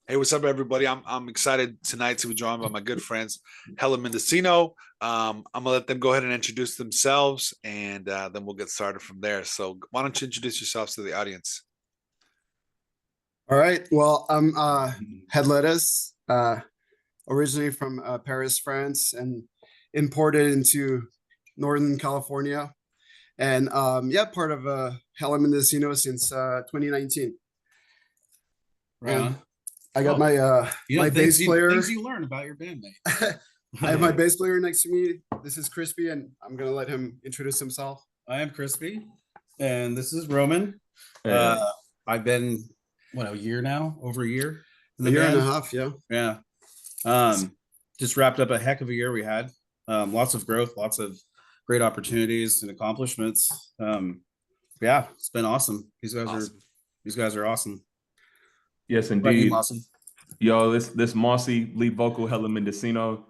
Hey, what's up, everybody? I'm excited tonight to be joined by my good friends, Helen Mendocino. I'm gonna let them go ahead and introduce themselves, and then we'll get started from there. So, why don't you introduce yourselves to the audience? All right. Well, I'm Head Lettuce, originally from Paris, France, and imported into Northern California. And yeah, part of Hella Mendocino since 2019. Right And on. I got Oh, my bass player. things you learn about your bandmate. I have my bass player next to me. This is Crispy, and I'm gonna let him introduce himself. I am Crispy, and this is Roman. Hey. I've been a year now, over a year in A the year and band. a half, yeah. Yeah. Just wrapped up a heck of a year we had. Lots of growth, lots of great opportunities and accomplishments. Yeah, it's been awesome. These guys are awesome. Yes, What about you, indeed. Mossy? Yo, this Mossy lead vocal, Helen Mendocino.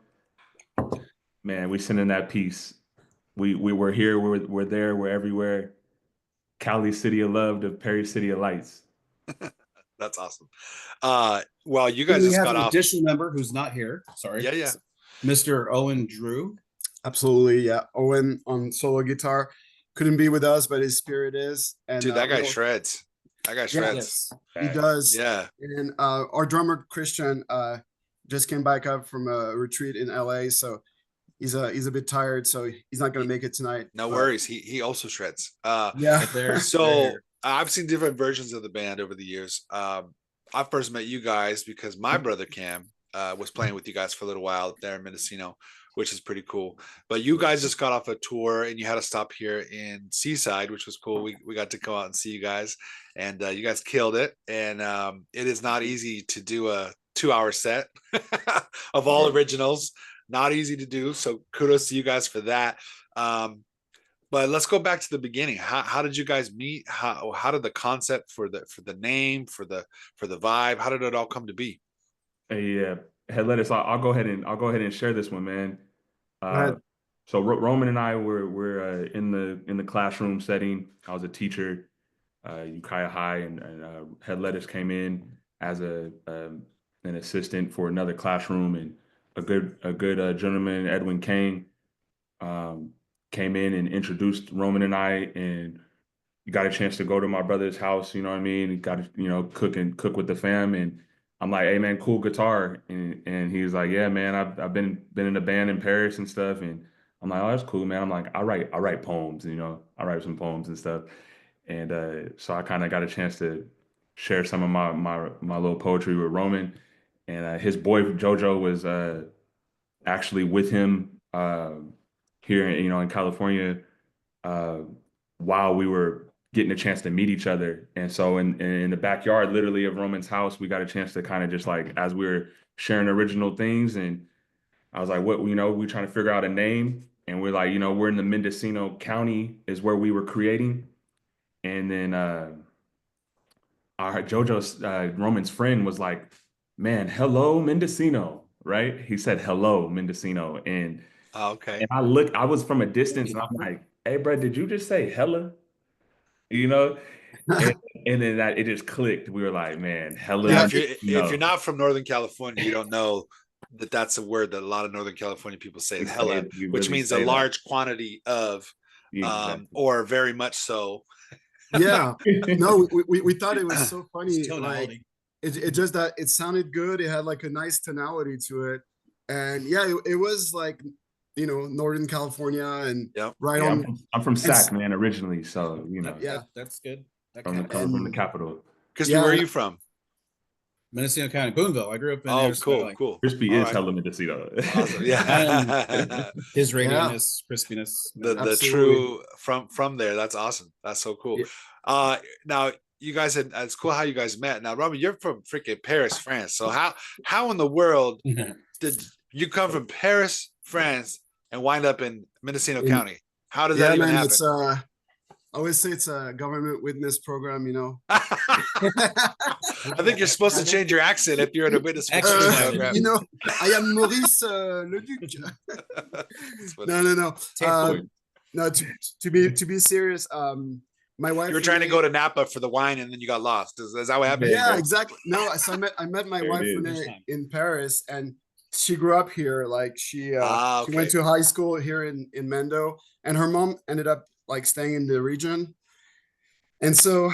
Man, we sending that piece. We were here, we're there, we're everywhere. Cali City of Love to Perry City of Lights. That's awesome. Well, you guys We just have got an off. additional member who's not here. Sorry. Yeah. Mr. Owen Drew. Absolutely, yeah. Owen on solo guitar couldn't be with us, but his spirit is. And Dude, that guy shreds. That guy shreds. he does. Yeah. And our drummer Christian just came back up from a retreat in LA, so he's a bit tired, so he's not gonna make it tonight. No worries. He also shreds. Yeah. So I've seen different versions of the band over the years. I first met you guys because my brother Cam was playing with you guys for a little while there in Mendocino, which is pretty cool. But you guys just got off a tour and you had to stop here in Seaside, which was cool. We got to come out and see you guys, and you guys killed it. And it is not easy to do a 2-hour set of all originals. Not easy to do. So kudos to you guys for that. But let's go back to the beginning. How did you guys meet? How did the concept for the name, for the vibe, how did it all come to be? Hey, yeah, Head Lettuce. I'll go ahead and share this one, man. So Roman and I were in the classroom setting. I was a teacher, Ukiah High, and Head Lettuce came in as an assistant for another classroom, and a good gentleman, Edwin Kane, came in and introduced Roman and I, and you got a chance to go to my brother's house. You know what I mean? He got to cook with the fam, and I'm like, hey man, cool guitar, and he was like, yeah man, I've been in a band in Paris and stuff, and I'm like, oh that's cool man. I'm like, I write poems, I write some poems and stuff, and so I kind of got a chance to share some of my little poetry with Roman, and his boy Jojo was actually with him here, in California, uh, while we were getting a chance to meet each other. And so in the backyard, literally, of Roman's house, we got a chance to kind of just like, as we were sharing original things. And I was like, we're trying to figure out a name. And we're like, we're in the Mendocino County is where we were creating. And then our JoJo's Roman's friend was like, man, hello, Mendocino, right? He said, hello, Mendocino. And Okay. and I was from a distance, and I'm like, hey, bro, did you just say hella? You know? And, and then it just clicked. We were like, man, hella. Yeah, if you're not from Northern California, you don't know that that's a word that a lot of Northern California people say, hella, which means a large quantity of, or very much so. Yeah. No, we thought it was so funny. Like it just that it sounded good. It had like a nice tonality to it. And yeah, it was like, Northern California and right on. I'm from Sac, man, originally. So, Yeah, that's good. From the capital. Crispy, where are you from? Mendocino County, Boonville. I grew up in there. Cool. Crispy is hella Mendocino. Awesome. Yeah. His radiantness, crispiness. The true from there. That's awesome. That's so cool. Yeah. Now you guys it's cool how you guys met. Now, Robin, you're from freaking Paris, France. So how in the world did you come from Paris, France, and wind up in Mendocino County? How does that even happen? I always say it's a government witness program, I think you're supposed to change your accent if you're in a witness program. I am Maurice Leduc. No. No, to be serious, my wife. You were trying to go to Napa for the wine, and then you got lost. Is that what happened? Yeah, exactly. No, so I met my wife Renee in Paris, and she grew up here. Like she went to high school here in Mendo, and her mom ended up like staying in the region. And so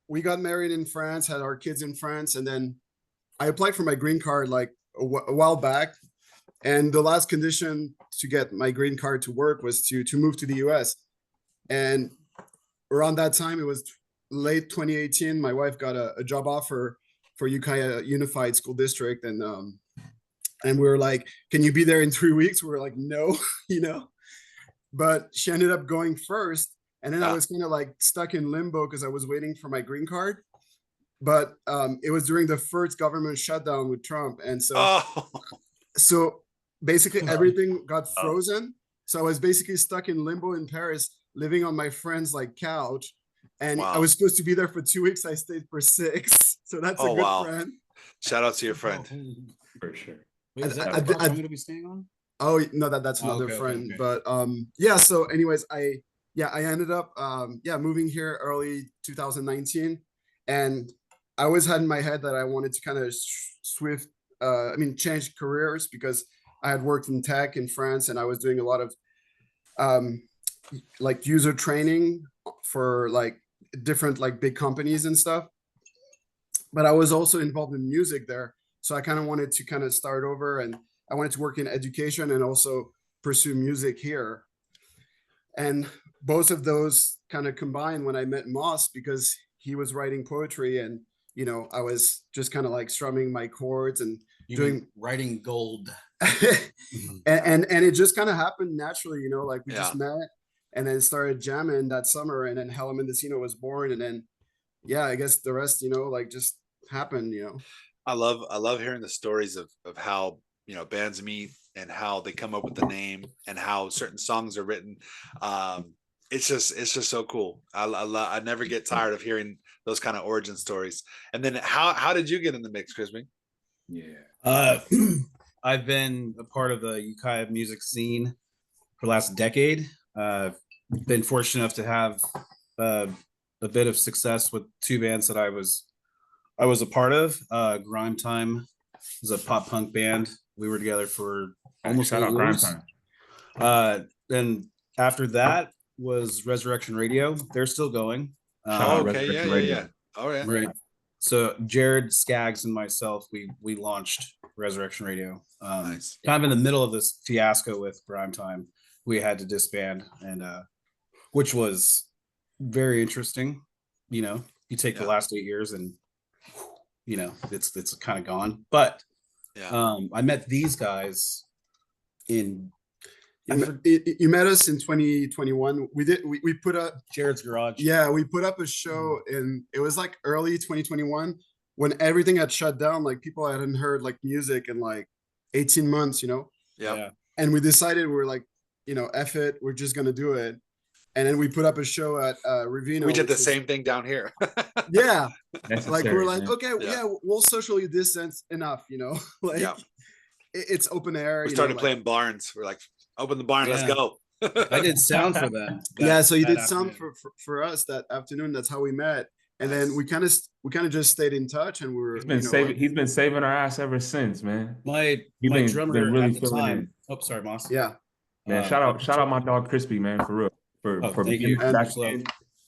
we got married in France, had our kids in France, and then I applied for my green card like a while back. And the last condition to get my green card to work was to move to the US. And around that time, it was late 2018, my wife got a job offer for Ukiah Unified School District. And we were like, can you be there in 3 weeks? We were like, no, but she ended up going first. And then I was kind of like stuck in limbo because I was waiting for my green card. But it was during the first government shutdown with Trump. And so basically everything got frozen. So I was basically stuck in limbo in Paris, living on my friend's like couch. And I was supposed to be there for 2 weeks. I stayed for 6. So that's a good friend. Shout out to your friend. For sure. Wait, is that I'm going to be staying on? Oh, no, that's another friend. Okay. But yeah, so anyways, I ended up moving here early 2019. And I always had in my head that I wanted to kind of change careers because I had worked in tech in France and I was doing a lot of like user training for like different like big companies and stuff. But I was also involved in music there. So I kind of wanted to kind of start over, and I wanted to work in education and also pursue music here. And both of those kind of combined when I met Moss, because he was writing poetry and, I was just kind of like strumming my chords and writing gold. and it just kind of happened naturally, like we just met and then started jamming that summer, and then Hella Mendocino was born. And then, I guess the rest, like just happened, I love hearing the stories of how, bands meet and how they come up with the name and how certain songs are written. It's just so cool. I never get tired of hearing those kind of origin stories. And then how did you get in the mix, Crispy? Yeah. I've been a part of the Ukiah music scene for the last decade. Been fortunate enough to have a bit of success with 2 bands that I was a part of. Grime Time was a pop punk band. We were together for almost 8 years. Then after that was Resurrection Radio. They're still going. Okay, yeah. Oh yeah. Right. So Jared, Skaggs, and myself, we launched Resurrection Radio. Nice. Kind of in the middle of this fiasco with Grime Time, we had to disband, and which was very interesting. You take the last 8 years and it's kind of gone. But I met these guys in you met us in 2021. We put up Jared's garage. Yeah, we put up a show it was like early 2021 when everything had shut down. Like people hadn't heard like music in like 18 months, Yeah. And we decided we're like, F it, we're just gonna do it. And then we put up a show at Ravino. We did the same thing down here. Yeah. Like we're like, okay, we'll socially distance enough, like it's open air. We started playing barns. We're like, open the barn, let's go. I did sound for them. So you did sound for us that afternoon. That's how we met. And then we kind of just stayed in touch, and he's been saving our ass ever since, man. My drummer really at the time. Oh, sorry, Moss. Yeah. Man, shout out my dog Crispy, man, for real. For being back in.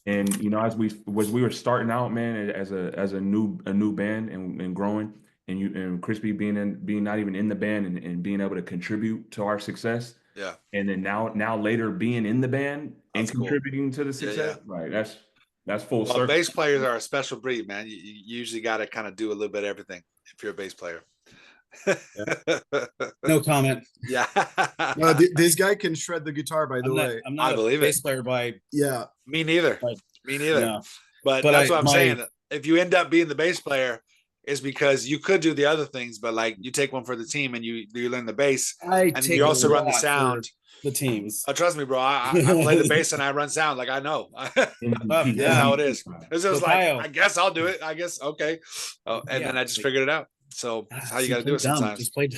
And as we were starting out, man, as a new band and growing, and Crispy being not even in the band and being able to contribute to our success. Yeah. And then now later being in the band and contributing to the success. Yeah. Right. That's full circle. Bass players are a special breed, man. You usually got to kind of do a little bit of everything if you're a bass player. No comment. Yeah. No, this guy can shred the guitar, by the way. I'm not a bass player by. Yeah. Me neither. Me neither. No. But that's what I'm saying. If you end up being the bass player, it's because you could do the other things, but like you take one for the team and you learn the bass, and you also run the sound. The teams. Oh, trust me, bro. I play the bass and I run sound. Like I know. That's how it is. It's just like, I guess I'll do it. I guess okay. And then I just figured it out. So that's how you got to do it sometimes. Just play.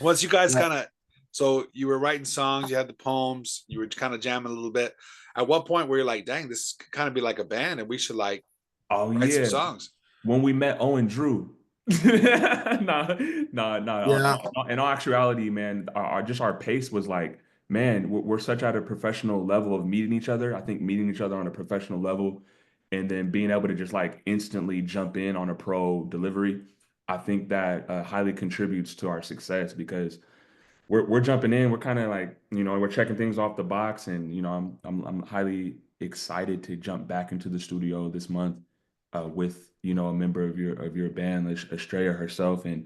Once you guys kind of So you were writing songs, you had the poems, you were kind of jamming a little bit. At what point were you like, dang, this could kind of be like a band and we should like Oh write some yeah, songs? when we met Owen Drew. Nah, Yeah. In all actuality, man, just our pace was like, man, we're such at a professional level of meeting each other. I think meeting each other on a professional level and then being able to just like instantly jump in on a pro delivery, I think that highly contributes to our success because we're jumping in. We're kind of like, we're checking things off the box, and I'm highly excited to jump back into the studio this month with a member of your band, Estrella herself, and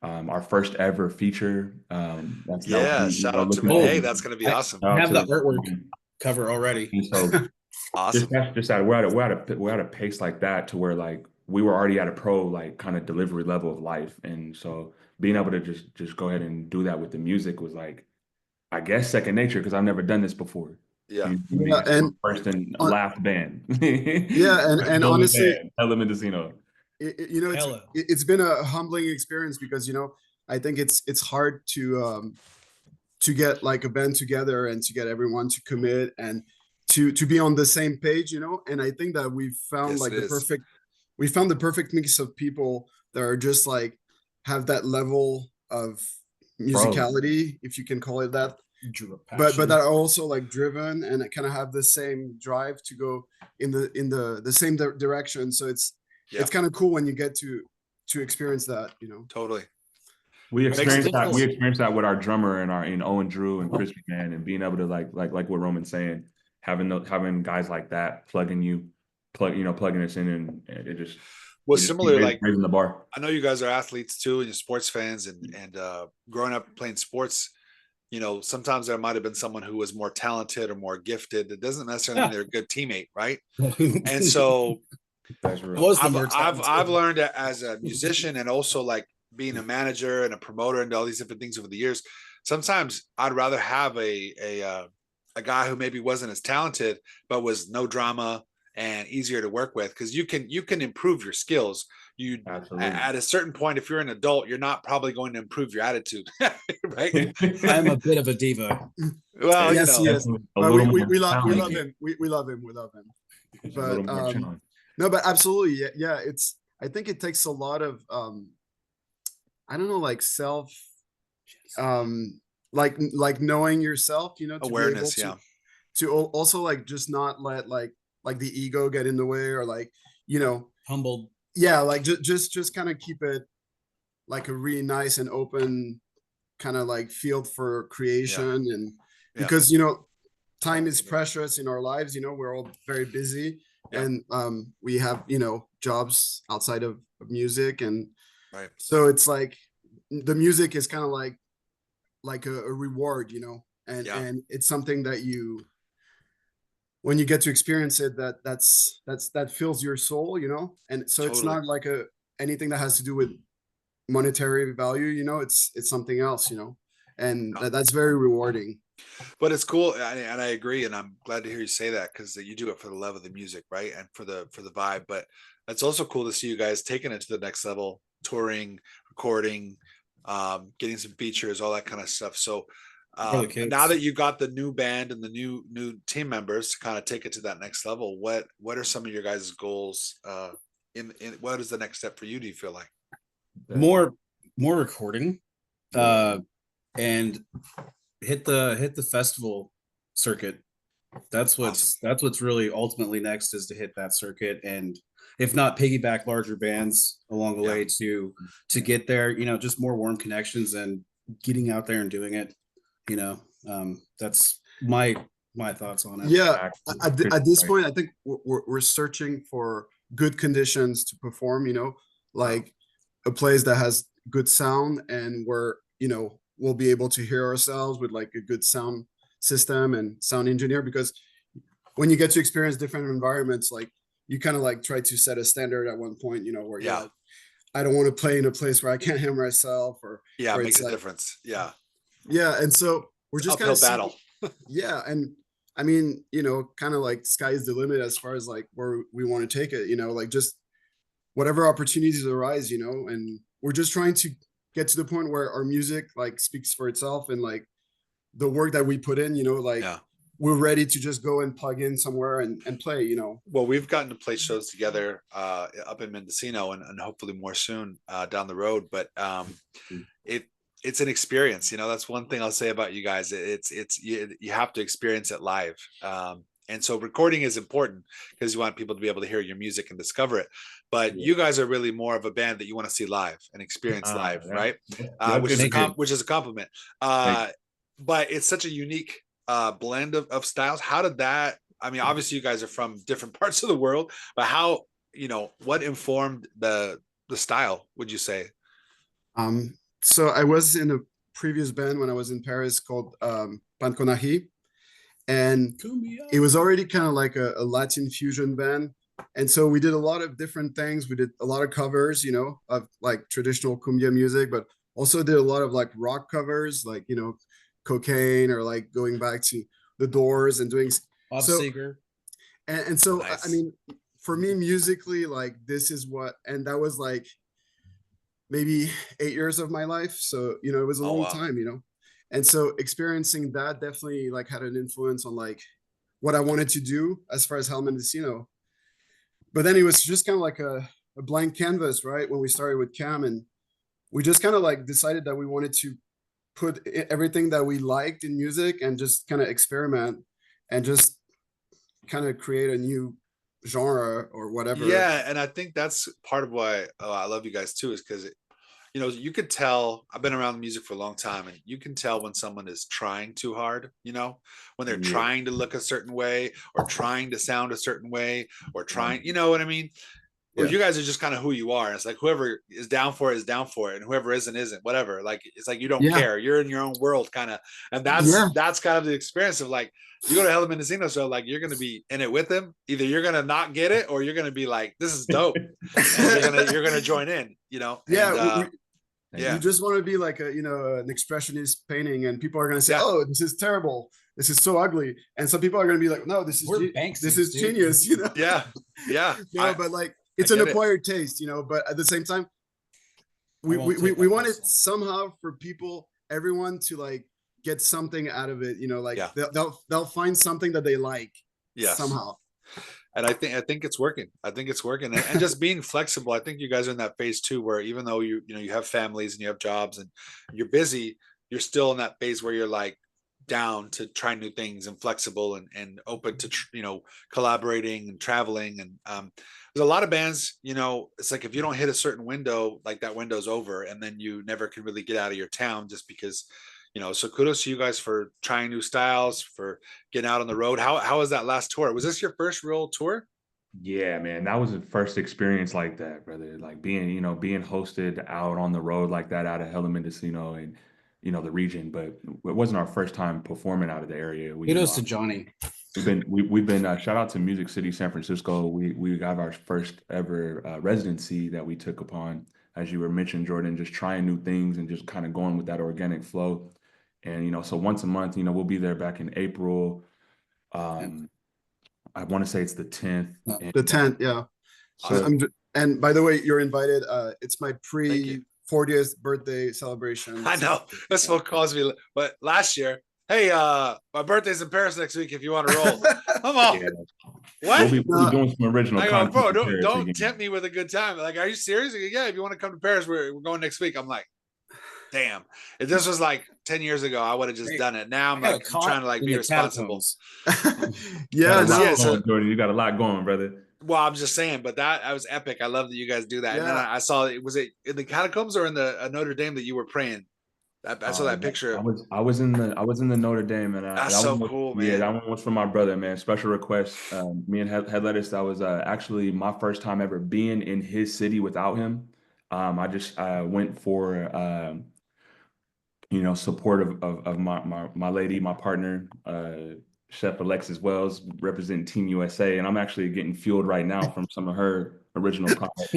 our first ever feature. That will Yeah, be, shout out to looking Renee. forward. That's gonna be I, awesome. I Out have to the the artwork cover already. and so Awesome. just that we're at a pace like that to where like we were already at a pro like kind of delivery level of life, and so being able to just go ahead and do that with the music was like, I guess, second nature because I've never done this before. Yeah. Yeah, Being and first and on, last band. yeah, and The only honestly, band, Hella Mendocino. Hella. It's been a humbling experience because I think it's hard to get like a band together and to get everyone to commit and to be on the same page, and I think that Yes, it is. we found the perfect mix of people that are just like have that level of Bro, musicality, if you can call it that, but Passion. that are also like driven and kind of have the same drive to go in the same direction. So Yeah, it's kind of cool when you get to experience that, totally. we Makes a experienced that. difference. We experienced that with our drummer and in Owen Drew and Chris McMahon, and being able to like what Roman's saying, having guys like that plugging us in, and it just Well, we just keep similar, like raising the bar. I know you guys are athletes too, and you're sports fans, and growing up playing sports, sometimes there might have been someone who was more talented or more gifted. It doesn't necessarily mean they're a good teammate, right? And so That's real. Was the I've more I've talented. I've learned that as a musician and also like being a manager and a promoter and all these different things over the years. Sometimes I'd rather have a guy who maybe wasn't as talented but was no drama and easier to work with because you can improve your skills. You Absolutely. at a certain point, if you're an adult, you're not probably going to improve your attitude, right? I'm a bit of a diva. Well, yes, yes, A but little more we love challenging. him, we love him, we love him, It's a little but more challenging. no, but absolutely, yeah, I think it takes a lot of I don't know, like self, like knowing yourself, to be able awareness, yeah, to also like just not let like the ego get in the way, or like, Humbled. yeah, like just kind of keep it like a really nice and open kind of like field for creation, and yeah, because time is precious in our lives, we're all very busy, yeah, and we have jobs outside of music, and right, so it's like the music is kind of like a reward, and yeah, it's something that when you get to experience it, that fills your soul, and so it's totally. not like anything that has to do with monetary value, it's something else, and Yeah. that's very rewarding. But it's cool, and I agree, and I'm glad to hear you say that because you do it for the love of the music, right, and for the vibe. But it's also cool to see you guys taking it to the next level, touring, recording, getting some features, all that kind of stuff. So now that you got the new band and the new team members to kind of take it to that next level, what are some of your guys' goals? In what is the next step for you? Do you feel like more recording, and hit the festival circuit. That's what's really ultimately next, is to hit that circuit, and if not, piggyback larger bands along the way to get there, just more warm connections and getting out there and doing it. That's my thoughts on it. Yeah, at this point, I think we're searching for good conditions to perform, like a place that has good sound, and where we'll be able to hear ourselves with like a good sound system and sound engineer, because when you get to experience different environments, like you kind of like try to set a standard at one point, where you're like, I don't want to play in a place where I can't hear myself, or it makes it's a like, difference. Yeah, and so we're just kind uphill of battle. yeah, and I mean, kind of like sky is the limit as far as like where we want to take it, like just whatever opportunities arise, and we're just trying to get to the point where our music like speaks for itself, and like the work that we put in, like Yeah. we're ready to just go and plug in somewhere and play, Well, we've gotten to play shows together up in Mendocino and hopefully more soon down the road. But it it's an experience. That's one thing I'll say about you guys. It's you have to experience it live. And so recording is important because you want people to be able to hear your music and discover it. But you guys are really more of a band that you want to see live and experience live, right? Which is a compliment. But it's such a unique blend of styles. How did that? I mean, obviously you guys are from different parts of the world, but how, what informed the style, would you say? So I was in a previous band when I was in Paris called Pan Con Ají, and Cumbia. it was already kind of like a Latin fusion band. And so we did a lot of different things. We did a lot of covers, of like traditional cumbia music, but also did a lot of like rock covers, like, Cocaine, or like going back to the Doors and doing Bob so. Seger. And so, Nice. I mean, for me musically, like this is what, and that was like maybe 8 years of my life. So, it was a long time, And so experiencing that definitely like had an influence on like what I wanted to do as far as Hell Mendocino. But then it was just kind of like a blank canvas, right? When we started with Cam, and we just kind of like decided that we wanted to put everything that we liked in music and just kind of experiment and just kind of create a new genre or whatever. Yeah, and I think that's part of why I love you guys too, is because you could tell. I've been around music for a long time, and you can tell when someone is trying too hard, when they're trying to look a certain way or trying to sound a certain way or trying, you know what I mean? Or you guys are just kind of who you are. It's like whoever is down for it is down for it, and whoever isn't, whatever. Like it's like you don't care. You're in your own world, kind of, and that's kind of the experience of like you go to Hell Mendocino, so like you're gonna be in it with them. Either you're gonna not get it, or you're gonna be like, this is dope, and you're gonna join in. Yeah, and, you just want to be like an expressionist painting, and people are gonna say, "Oh, this is terrible. This is so ugly," and some people are gonna be like, "No, this is genius." Yeah. But like it's an acquired taste, But at the same time, we wanted somehow for everyone to like get something out of it. Like they'll find something that they like somehow. And I think it's working. And just being flexible. I think you guys are in that phase too, where even though you have families and you have jobs and you're busy, you're still in that phase where you're like down to try new things and flexible and open to collaborating and traveling. And there's a lot of bands, it's like if you don't hit a certain window, like that window's over, and then you never can really get out of your town just because. So kudos to you guys for trying new styles, for getting out on the road. How was that last tour? Was this your first real tour? Yeah, man, that was the first experience like that, brother. Like being hosted out on the road like that out of Hell Mendocino and the region, but it wasn't our first time performing out of the area. Kudos to Johnny. We've been shout out to Music City, San Francisco. We got our first ever residency that we took upon, as you were mentioning, Jordan, just trying new things and just kind of going with that organic flow. And so once a month, we'll be there back in April. I want to say it's the 10th. The 10th, yeah. So, and by the way, you're invited. It's my 40th birthday celebration. I know. That's what caused me. But last year, hey, my birthday's in Paris next week if you want to roll. Come on. Yeah. What? We'll be doing some original content. Bro, don't tempt me with a good time. Like, are you serious? Yeah, if you want to come to Paris, we're going next week. I'm like, damn. If this was like 10 years ago, I would have just done it. Now I'm like trying to like be responsible. Jordan, you got a lot going, brother. Well, I'm just saying, but that was epic. I love that you guys do that. Yeah. And then I saw it. Was it in the catacombs or in the Notre Dame that you were praying? I saw that picture. I was in the Notre Dame, and that's so cool, man. Yeah, that one was for my brother, man. Special request. Me and Head Lettuce. That was actually my first time ever being in his city without him. I just went for support of my lady, my partner, Chef Alexis Wells, representing Team USA, and I'm actually getting fueled right now from some of her original product.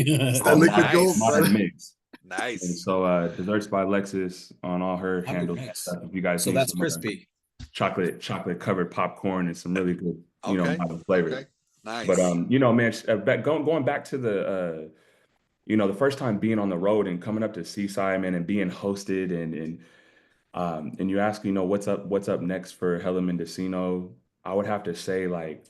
Modern Mix. Nice. And so desserts by Alexis on all her handles. If you guys, so that's crispy. Chocolate covered popcorn and some really good, flavors. Okay. Nice. But man, going back to the the first time being on the road and coming up to Seaside, man, and being hosted and And you ask, what's up next for Hella Mendocino? I would have to say like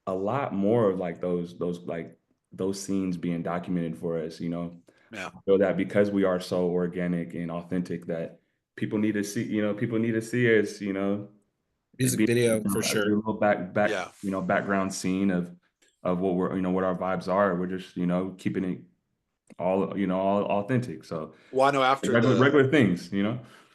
a lot more of like those scenes being documented for us, Yeah. so that because we are so organic and authentic that people need to see, people need to see us, Music be video for as a sure. little Yeah. background scene of what we're, what our vibes are. We're just, keeping it all authentic. So Well, I know regular things,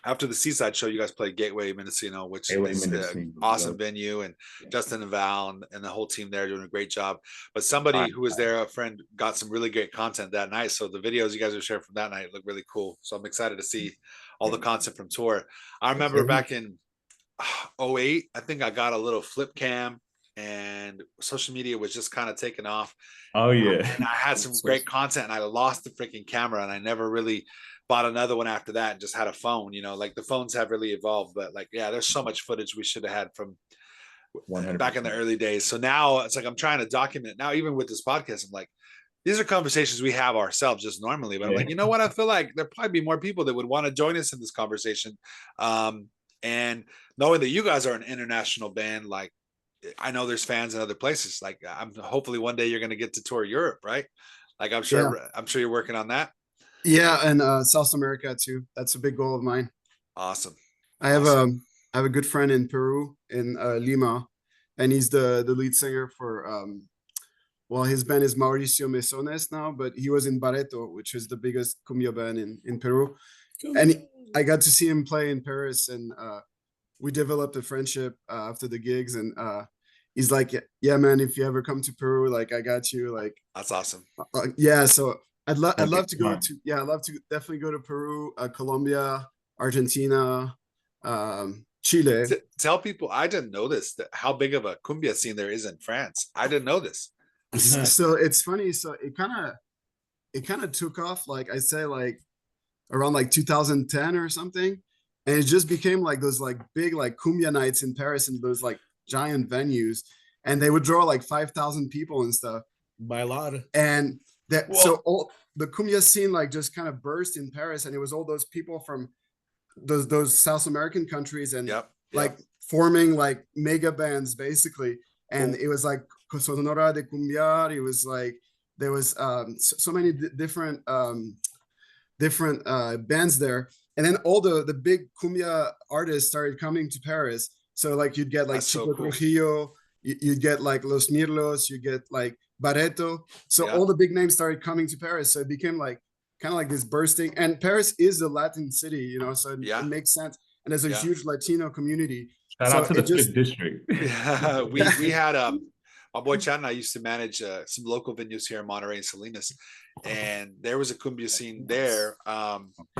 after the Seaside show, you guys played Gateway Mendocino, which Gateway is an Mendocino, awesome yep. venue, and Justin and Val and the whole team there doing a great job. But somebody who was there, a friend, got some really great content that night. So the videos you guys are sharing from that night look really cool. So I'm excited to see all the content from tour. I remember back in 08, I think I got a little flip cam and social media was just kind of taking off. Oh yeah. And I had some great content and I lost the freaking camera and I never really bought another one after that and just had a phone, like the phones have really evolved, but like, yeah, there's so much footage we should have had from 100%. back in the early days. So now it's like, I'm trying to document now, even with this podcast, I'm like, these are conversations we have ourselves just normally, but I'm like, you know what? I feel like there'd probably be more people that would want to join us in this conversation. And knowing that you guys are an international band, like I know there's fans in other places. Like I'm hopefully one day you're going to get to tour Europe, right? Like I'm sure you're working on that. Yeah, and South America too. That's a big goal of mine. Awesome. I have a good friend in Peru, in Lima, and he's the lead singer for well, his band is Mauricio Mesones now, but he was in Barreto, which is the biggest cumbia band in Peru. And I got to see him play in Paris, and we developed a friendship after the gigs. And he's like, yeah, man, if you ever come to Peru, like I got you. Like that's awesome. Yeah, so I'd love to go to I'd love to definitely go to Peru, Colombia, Argentina, Chile. Tell people I didn't know this, that how big of a cumbia scene there is in France. I didn't know this. So it's funny. So it kind of took off, like I say, like around like 2010 or something, and it just became like those like big like cumbia nights in Paris and those like giant venues, and they would draw like 5,000 people and stuff. By a lot. And that so all the cumbia scene like just kind of burst in Paris, and it was all those people from those South American countries and like forming like mega bands basically. And it was like Sonora de Cumbia. It was like there was so many different bands there, and then all the big cumbia artists started coming to Paris. So like you'd get like Chico Trujillo, you'd get like Los Mirlos, you get like Barreto. So all the big names started coming to Paris. So it became like kind of like this bursting. And Paris is a Latin city, so it makes sense. And there's a huge Latino community. Shout out to the Fifth District. Yeah, we had my boy Chad and I used to manage some local venues here in Monterey and Salinas, and there was a cumbia scene there.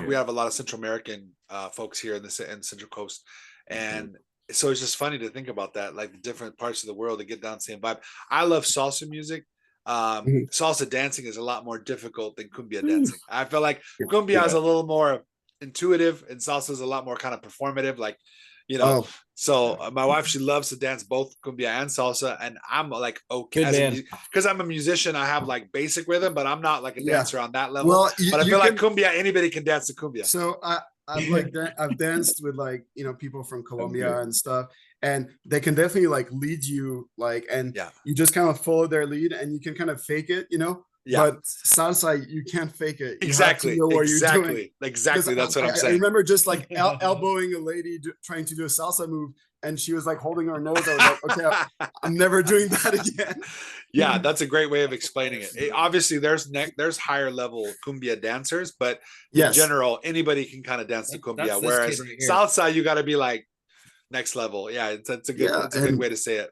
We have a lot of Central American folks here in the Central Coast, and so it's just funny to think about that, like the different parts of the world to get down the same vibe. I love salsa music. Salsa dancing is a lot more difficult than cumbia dancing. I feel like cumbia is a little more intuitive, and salsa is a lot more kind of performative, like. So my wife, she loves to dance both cumbia and salsa, and I'm like, okay, because I'm a musician, I have like basic rhythm, but I'm not like a dancer on that level. Well, but I feel like cumbia, anybody can dance the cumbia. So I've danced with like people from Colombia and stuff, and they can definitely like lead you, like, and you just kind of follow their lead, and you can kind of fake it, But salsa, you can't fake it. You exactly. Have to know what you're doing. Exactly. That's what I'm saying. I remember just like elbowing a lady trying to do a salsa move, and she was like holding her nose. I was like, okay, I'm never doing that again. Yeah, that's a great way of explaining it. Obviously, there's higher level cumbia dancers, but in general, anybody can kind of dance the cumbia. Whereas salsa, you got to be like next level. Yeah, it's a good way to say it.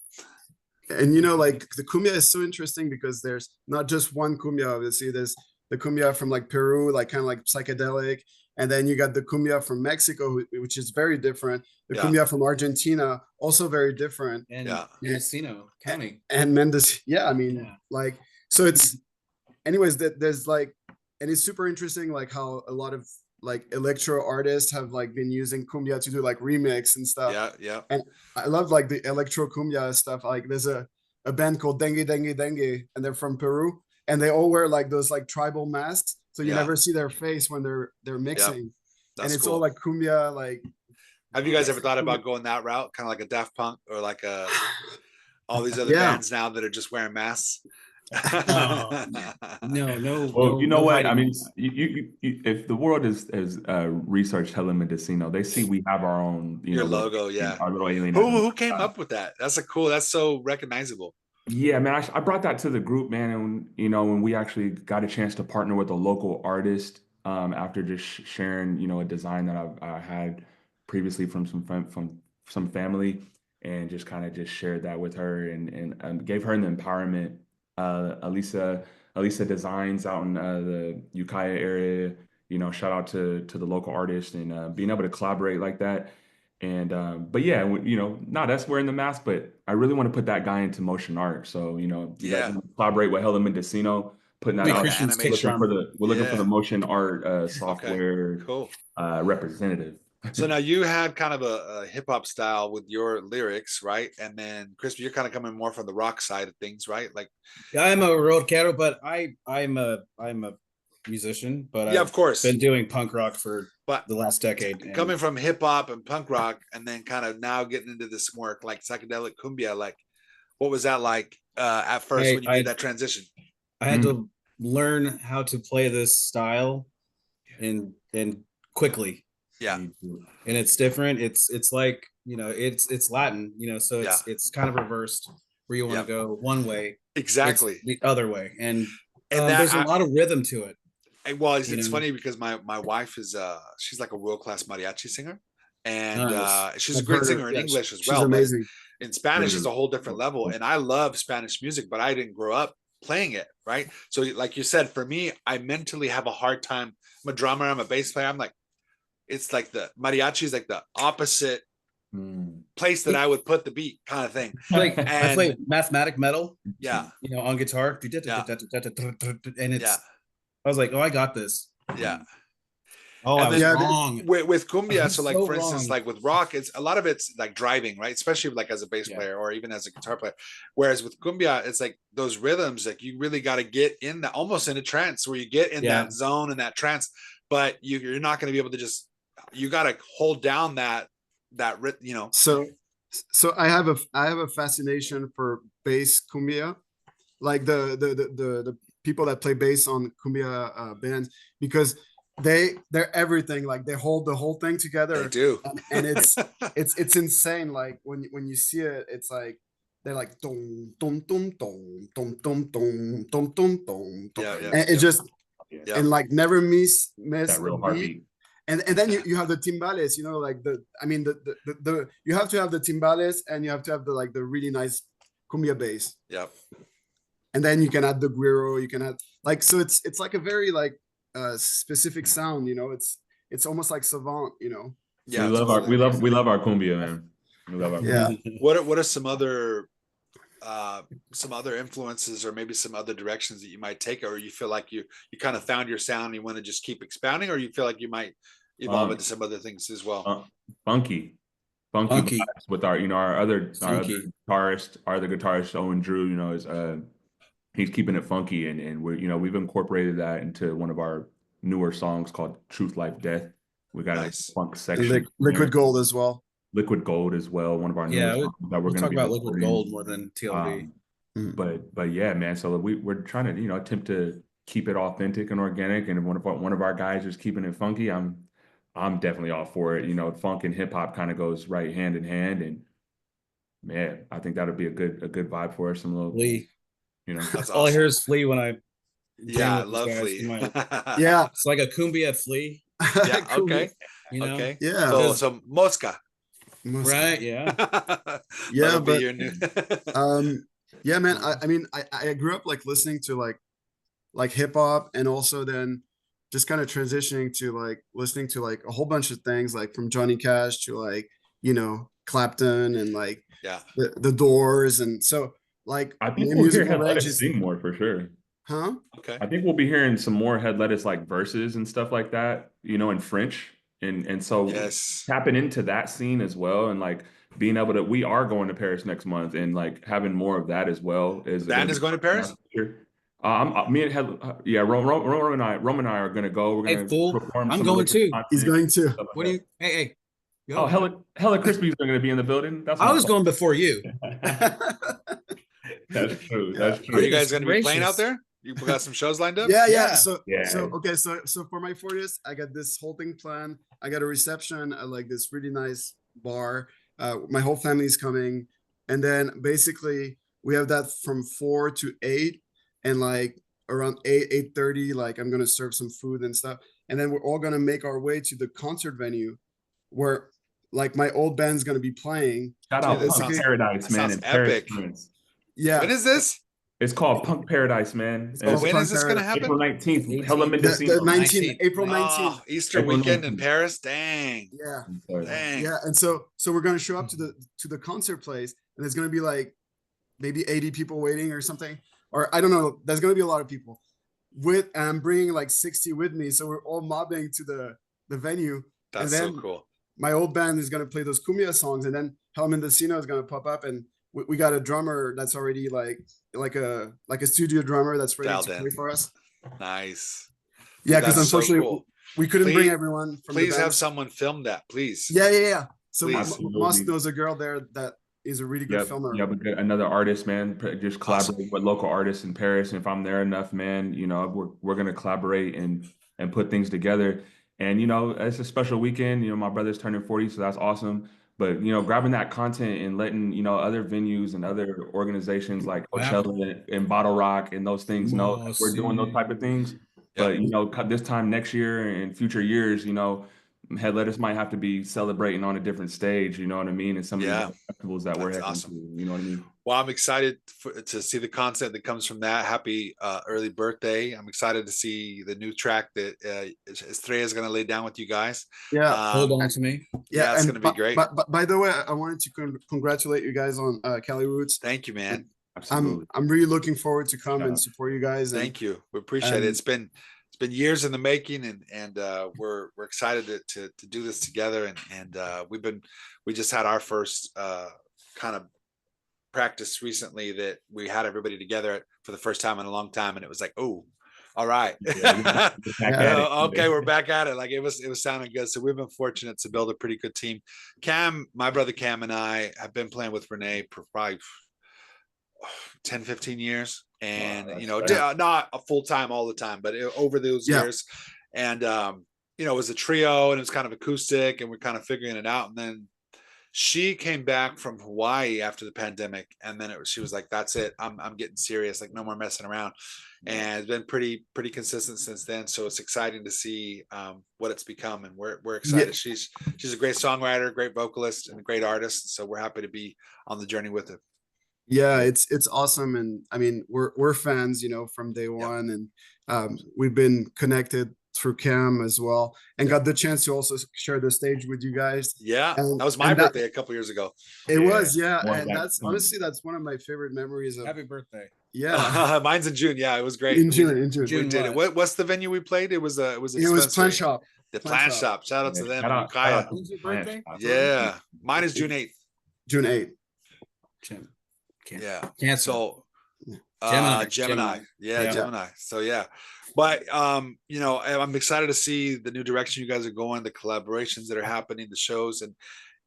And like the cumbia is so interesting because there's not just one cumbia. Obviously, there's the cumbia from like Peru, like kind of like psychedelic, and then you got the cumbia from Mexico, which is very different. The cumbia from Argentina, also very different. And Mendocino County. And Mendocino, I mean, like, so it's, anyways, that there's like, and it's super interesting, like how a lot of like electro artists have like been using cumbia to do like remix and stuff. And I love like the electro cumbia stuff. Like there's a band called Dengue Dengue Dengue, and they're from Peru, and they all wear like those like tribal masks, so you never see their face when they're mixing. And it's all like cumbia, like Have you guys ever thought about going that route, kind of like a Daft Punk or like all these other Yeah. bands now that are just wearing masks? No. Well, you know no what? I mean, masks. if the world is researched Helen Mendocino, they see we have our own, Your logo, yeah. our little alien. Who came up with that? That's so recognizable. Yeah, man, I brought that to the group, man, and when we actually got a chance to partner with a local artist, after just sharing, a design that I had previously from some family, and just kind of just shared that with her, and gave her the empowerment. Elisa Designs out in the Ukiah area. Shout out to the local artist, and being able to collaborate like that. And but yeah, not us wearing the mask, but I really want to put that guy into motion art. So, you guys want to collaborate with Helen Mendocino, putting that Make out. Christians take animation. charm. We're looking for the motion art software Okay, cool. Representative. So now you had kind of a hip hop style with your lyrics, right? And then Chris, you're kind of coming more from the rock side of things, right? Like, I'm a roadcaster, but I'm a musician, but yeah, of course, been doing punk rock for but the last decade. Coming from hip hop and punk rock, and then kind of now getting into this more like psychedelic cumbia, like, what was that like at first when you made that transition? I had to learn how to play this style, and quickly. Yeah, and it's different. It's like it's Latin, so it's kind of reversed, where you want to go one way, exactly, the other way, and there's a lot of rhythm to it. Well, it's funny because my wife is she's like a world-class mariachi singer, and she's a great singer in English as well. She's amazing. In Spanish is a whole different level, and I love Spanish music, but I didn't grow up playing it, right? So like you said, for me, I mentally have a hard time. I'm a drummer, I'm a bass player. I'm like, it's like the mariachi is like the opposite place that I would put the beat, kind of thing. Like, I play mathematic metal, on guitar, and it's I was like, oh, I got this. Yeah. Oh, I was wrong. With cumbia, so like, so for instance, like with rock, it's a lot of it's like driving, right? Especially like as a bass player or even as a guitar player. Whereas with cumbia, it's like those rhythms, like you really got to get in that, almost in a trance, where you get in that zone and that trance, but you're not going to be able to just, you got to hold down that So I have a fascination for bass cumbia, like the people that play bass on cumbia bands, because they're everything. Like, they hold the whole thing together. They do, and it's insane. Like when you see it, it's like they're like dum dum dum dum dum dum dum dum dum dum. And it just and like never miss that real heartbeat. And then you have the timbales, like the you have to have the timbales, and you have to have the really nice cumbia bass. Yep. And then you can add the güiro, you can add so it's like a very specific sound, it's almost like savant, Yeah, we love our cumbia, man. We love our cumbia. What are some other influences, or maybe some other directions that you might take, or you feel like you kind of found your sound and you want to just keep expounding, or you feel like you might evolve into some other things as well? Funky with our other guitarist Owen Drew, is he's keeping it funky, and we're we've incorporated that into one of our newer songs called Truth, Life, Death. We got a funk section. Liquid Gold as well. Liquid Gold as well, one of our newer songs that we're going to talk about Liquid Gold more than TLB. But yeah, man. So we're trying to attempt to keep it authentic and organic, and if one of our guys is keeping it funky, I'm definitely all for it. Funk and hip hop kind of goes right hand in hand, and man, I think that'll be a good vibe for us. Some little Flea. That's awesome. All I hear is Flea when I I love Flea. Yeah, it's like a cumbia Flea. Yeah. Okay. Okay. Yeah. So Mosca. Right. Yeah. Yeah, but yeah, man. I mean, I grew up listening to like hip hop, and also then just kind of transitioning to listening to a whole bunch of things, like from Johnny Cash to Clapton and the Doors, and so I think we'll hear Head Lettuce sing more for sure. Huh? Okay. I think we'll be hearing some more Head Lettuce verses and stuff like that, in French. And so tapping into that scene as well, and being able to, we are going to Paris next month, and having more of that as well. Band is going to Paris? Me and Rome and I are going to go. We're going to perform. I'm going too. He's going too. What do you? Hey, Oh, hella Crispies are going to be in the building. That's I my was going before you. That's true. Yeah. That's true. Are you Goodness guys going to be playing out gracious. there? You got some shows lined up? Yeah, Yeah. So Yeah. okay, so for my 40th, I got this whole thing planned. I got a reception at like this really nice bar. My whole family's coming, and then basically we have that from 4 to 8, and like around 8:30, like I'm gonna serve some food and stuff, and then we're all gonna make our way to the concert venue, where like my old band's gonna be playing. Shout Dude, out that Punk sounds- Paradise, that man. sounds In Paris, epic. France. Yeah, When is this? It's called Punk Paradise, man. It's And called When Punk is this going to Paradise. April happen? 19th. Hella 18th. Mendocino. The 19th, 19th. April 19th. Oh, Easter April weekend in 19th. Paris. Dang. Yeah. Dang. Yeah, and so we're gonna show up to the concert place, and there's gonna be like maybe 80 people waiting or something, or I don't know. There's gonna be a lot of people. And I'm bringing like 60 with me, so we're all mobbing to the venue. That's and then so cool. my old band is gonna play those Cumbia songs, and then Mendocino is gonna pop up, and we got a drummer that's already like a studio drummer that's ready Dialed to in. play for us. Nice. Yeah, That's because so unfortunately cool. we couldn't Please- bring everyone from the Please have band. someone film that, please. Yeah. So Please. Moss knows a girl there that is a really good filmer. Yeah, but another artist, man. Just collaborate with local artists in Paris. And if I'm there enough, man, you know, we're gonna collaborate and put things together. And you know, it's a special weekend. You know, my brother's turning 40, so that's awesome. But you know, grabbing that content and letting other venues and other organizations like Coachella and Bottle Rock and those things know that we're doing those type of things. But you know, this time next year and future years, you know, Head Lettuce might have to be celebrating on a different stage. You know what I mean? And some of these festivals that we're heading to. You know what I mean? Well, I'm excited to see the content that comes from that. Happy early birthday. I'm excited to see the new track that Estrella is going to lay down with you guys. Yeah. Hold on to me. Yeah, it's going to be great. But by the way, I wanted to congratulate you guys on Cali Roots. Thank you, man. Absolutely. I'm really looking forward to come and support you guys. Thank you. We appreciate it. It's been years in the making, and we're excited to do this together. And we just had our first kind of practice recently that we had everybody together for the first time in a long time, and it was like, oh, all right. Okay, we're back at it. Like it was sounding good. So we've been fortunate to build a pretty good team. Cam, my brother Cam, and I have been playing with Renee for probably 10, 15 years. And, you know, not a full time all the time, but over those years. And, you know, it was a trio and it was kind of acoustic and we're kind of figuring it out. And then she came back from Hawaii after the pandemic. And then she was like, that's it. I'm getting serious. Like no more messing around. And it's been pretty consistent since then. So it's exciting to see what it's become. And we're excited. Yeah. She's a great songwriter, great vocalist, and a great artist. So we're happy to be on the journey with her. Yeah, it's awesome. And I mean, we're fans, you know, from day one. And we've been connected through Cam as well, and got the chance to also share the stage with you guys. Yeah, and, that was my birthday a couple years ago. It was, and that's honestly that's one of my favorite memories of. Happy birthday. Yeah, mine's in June. Yeah, it was great. In June. We did it. What's the venue we played? It was Plant Shop. The Plant Shop. Shout out to them. When's your birthday? Yeah, mine is June 8th. June 8th. Yeah. Cancel. So Gemini. Yeah, Gemini. So yeah. But you know, I'm excited to see the new direction you guys are going, the collaborations that are happening, the shows, and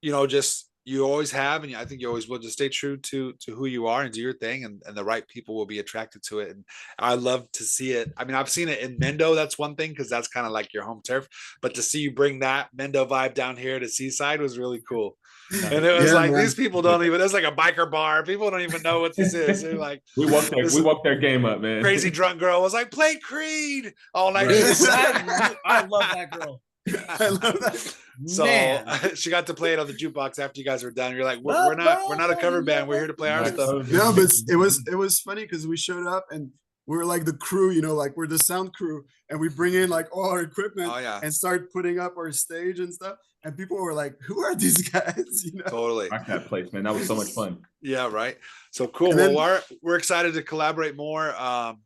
you know, just you always have, and I think you always will, just stay true to who you are and do your thing, and the right people will be attracted to it. And I love to see it. I mean, I've seen it in Mendo. That's one thing, because that's kind of like your home turf. But to see you bring that Mendo vibe down here to Seaside was really cool. And it was like, man, these people don't even, it's like a biker bar. People don't even know what this is. They're like, we walked their game up, man. Crazy drunk girl was like, play Creed all night. I love that girl. I love that. So she got to play it on the jukebox after you guys were done. You're like, we're not a cover band. We're here to play our stuff. Yeah, but it was funny because we showed up and we were like the crew, you know, like we're the sound crew, and we bring in like all our equipment and start putting up our stage and stuff. And people were like, "Who are these guys?" You know, totally. Rock that place, man. That was so much fun. Yeah, right. So cool. Well, we're excited to collaborate more,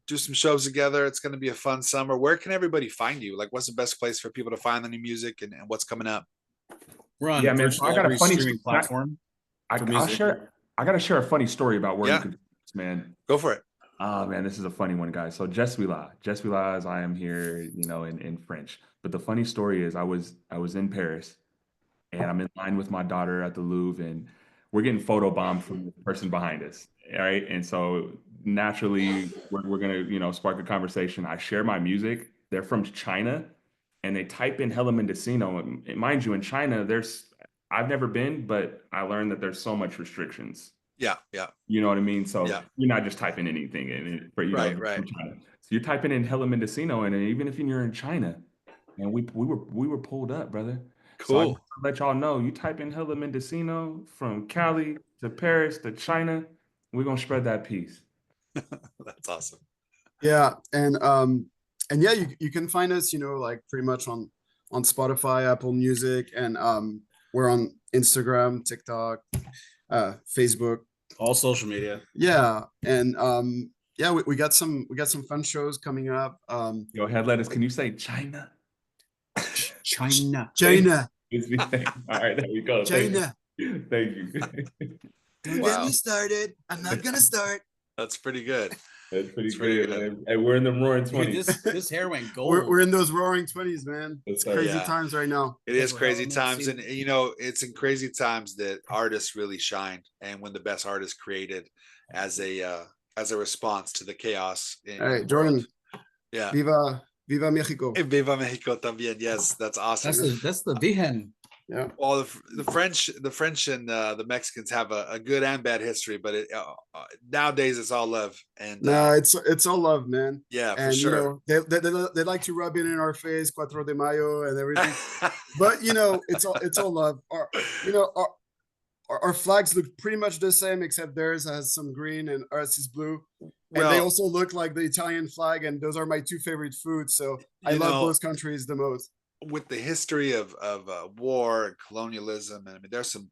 do some shows together. It's going to be a fun summer. Where can everybody find you? Like, what's the best place for people to find the new music and what's coming up? We're on man. I got a funny streaming platform. I got to share a funny story about where you could, man. Go for it. Oh man, this is a funny one, guys. So Je suis là as I am here, you know, in French. But the funny story is I was in Paris and I'm in line with my daughter at the Louvre, and we're getting photobombed from the person behind us. All right. And so naturally, we're going to, you know, spark a conversation. I share my music. They're from China, and they type in Hella Mendocino. And mind you, in China, I've never been, but I learned that there's so much restrictions. Yeah, yeah. You know what I mean? So Yeah. you're not just typing anything in for, you know, Right. from China. So you're typing in Hella Mendocino, and even if you're in China, and we were pulled up, brother. So I just Cool. want to let y'all know, you type in Hella Mendocino from Cali to Paris to China, we're gonna spread that peace. That's awesome. Yeah, and yeah, you can find us, you know, like pretty much on Spotify, Apple Music, and we're on Instagram, TikTok, Facebook, all social media. Yeah, and yeah, we got some fun shows coming up. Yo, Head Lettuce, can you say China? China. China. All right, there we go. China. Thank you. Don't get me started. I'm not gonna start. That's pretty good. That's pretty good, man. And we're in the roaring 20s. This hair went gold. We're in those roaring 20s, man. It's crazy times right now. It is crazy times, and you know, it's in crazy times that artists really shine, and when the best artists created as a response to the chaos. All right, Jordan. Yeah. Viva Mexico. Viva Mexico también. Yes, that's awesome. That's the Virgen. Yeah. Well, the French and the Mexicans have a good and bad history, but nowadays it's all love. And no, it's all love, man. Yeah, and, for sure. You know, they like to rub it in our face, Cuatro de Mayo and everything. But you know, it's all love. Our flags look pretty much the same, except theirs has some green and ours is blue. And they also look like the Italian flag, and those are my two favorite foods. So I love those countries the most. With the history of war and colonialism, and I mean, there's some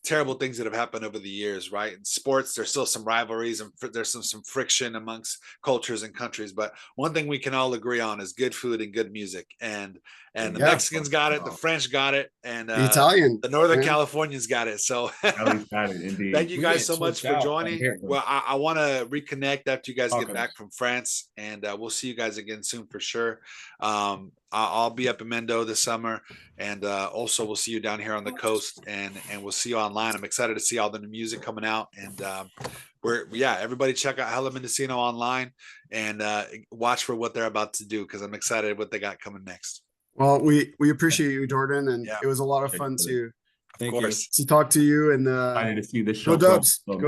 terrible things that have happened over the years, right? In sports, there's still some rivalries and there's some friction amongst cultures and countries. But one thing we can all agree on is good food and good music. And the Mexicans got it, the French got it, and the Italian, the Northern Californians got it. So indeed. Thank you guys so much for joining. Well, I want to reconnect after you guys get back from France, and we'll see you guys again soon for sure. I'll be up in Mendo this summer, and also we'll see you down here on the coast, and we'll see you online. I'm excited to see all the new music coming out, and everybody check out Hella Mendocino online and watch for what they're about to do, because I'm excited what they got coming next. Well, we appreciate you, Jordan, and it was a lot of fun to talk to you, and excited to see this show. Go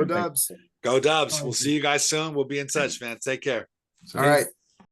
Dubs. Go Dubs. We'll see you guys soon. We'll be in touch, man. Take care. All right.